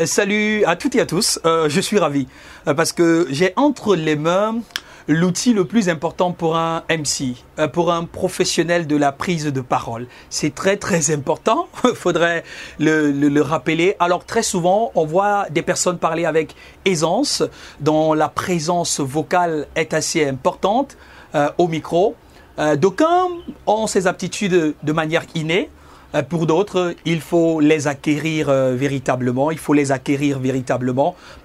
Salut à toutes et à tous, je suis ravi parce que j'ai entre les mains l'outil le plus important pour un MC, pour un professionnel de la prise de parole. C'est très important, il faudrait le rappeler. Alors très souvent, on voit des personnes parler avec aisance, dont la présence vocale est assez importante au micro. D'aucuns ont ces aptitudes de manière innée. Pour d'autres, il faut les acquérir véritablement.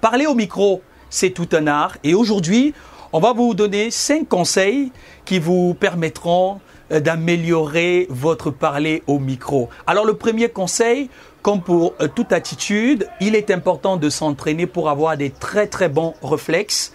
Parler au micro, c'est tout un art. Et aujourd'hui, on va vous donner 5 conseils qui vous permettront d'améliorer votre parler au micro. Alors le premier conseil, comme pour toute attitude, il est important de s'entraîner pour avoir des très bons réflexes.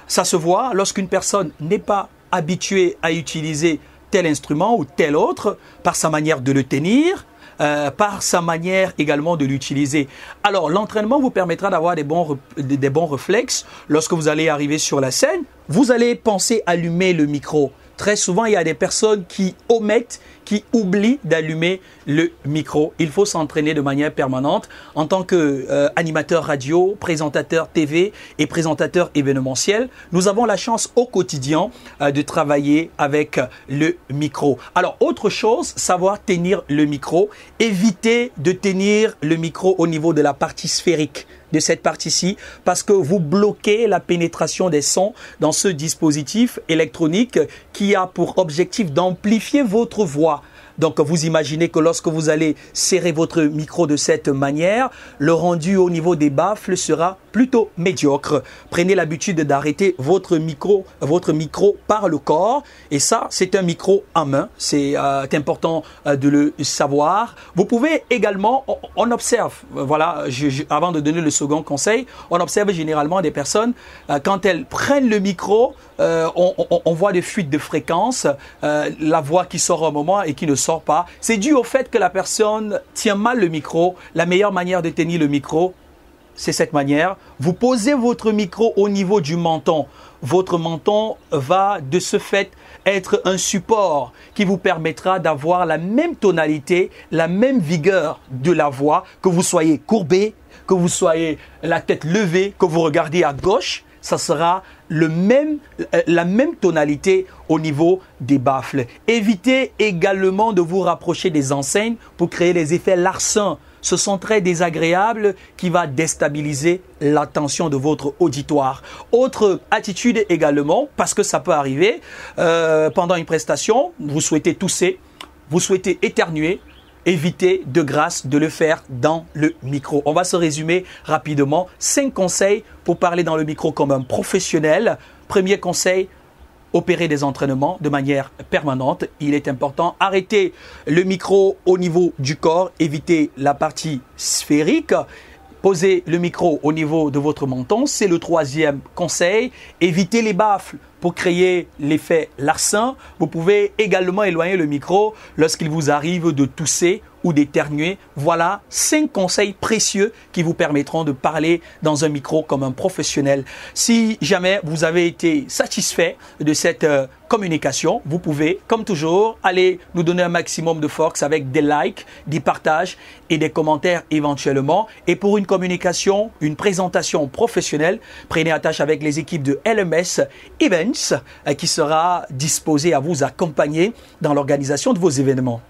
Ça se voit lorsqu'une personne n'est pas habituée à utiliser tel instrument ou tel autre, par sa manière de le tenir, par sa manière également de l'utiliser. Alors, l'entraînement vous permettra d'avoir des bons réflexes. Lorsque vous allez arriver sur la scène, vous allez penser allumer le micro. Très souvent, il y a des personnes qui omettent, qui oublient d'allumer le micro. Il faut s'entraîner de manière permanente en tant qu'animateur radio, présentateur TV et présentateur événementiel. Nous avons la chance au quotidien de travailler avec le micro. Alors, autre chose, savoir tenir le micro. Évitez de tenir le micro au niveau de la partie sphérique de cette partie-ci parce que vous bloquez la pénétration des sons dans ce dispositif électronique qui a pour objectif d'amplifier votre voix. Donc, vous imaginez que lorsque vous allez serrer votre micro de cette manière, le rendu au niveau des baffles sera plutôt médiocre. Prenez l'habitude d'arrêter votre micro par le corps. Et ça, c'est un micro en main. C'est important de le savoir. Vous pouvez également, on observe, voilà, avant de donner le second conseil, on observe généralement des personnes, quand elles prennent le micro, on voit des fuites de fréquences, la voix qui sort au moment et qui ne sort pas. C'est dû au fait que la personne tient mal le micro. La meilleure manière de tenir le micro, c'est cette manière. Vous posez votre micro au niveau du menton. Votre menton va de ce fait être un support qui vous permettra d'avoir la même tonalité, la même vigueur de la voix, que vous soyez courbé, que vous soyez la tête levée, que vous regardez à gauche. Ça sera la même tonalité au niveau des baffles. Évitez également de vous rapprocher des enseignes pour créer les effets larcins. Ce sont très désagréables qui va déstabiliser l'attention de votre auditoire. Autre attitude également, parce que ça peut arriver, pendant une prestation, vous souhaitez tousser, vous souhaitez éternuer. Évitez de grâce de le faire dans le micro. On va se résumer rapidement. 5 conseils pour parler dans le micro comme un professionnel. Premier conseil, opérer des entraînements de manière permanente. Il est important. Arrêtez le micro au niveau du corps. Évitez la partie sphérique. Posez le micro au niveau de votre menton. C'est le troisième conseil. Évitez les baffles pour créer l'effet larcin. Vous pouvez également éloigner le micro lorsqu'il vous arrive de tousser ou d'éternuer. Voilà 5 conseils précieux qui vous permettront de parler dans un micro comme un professionnel. Si jamais vous avez été satisfait de cette communication, vous pouvez, comme toujours, aller nous donner un maximum de force avec des likes, des partages et des commentaires éventuellement. Et pour une communication, une présentation professionnelle, prenez attache avec les équipes de LMS Events qui sera disposée à vous accompagner dans l'organisation de vos événements.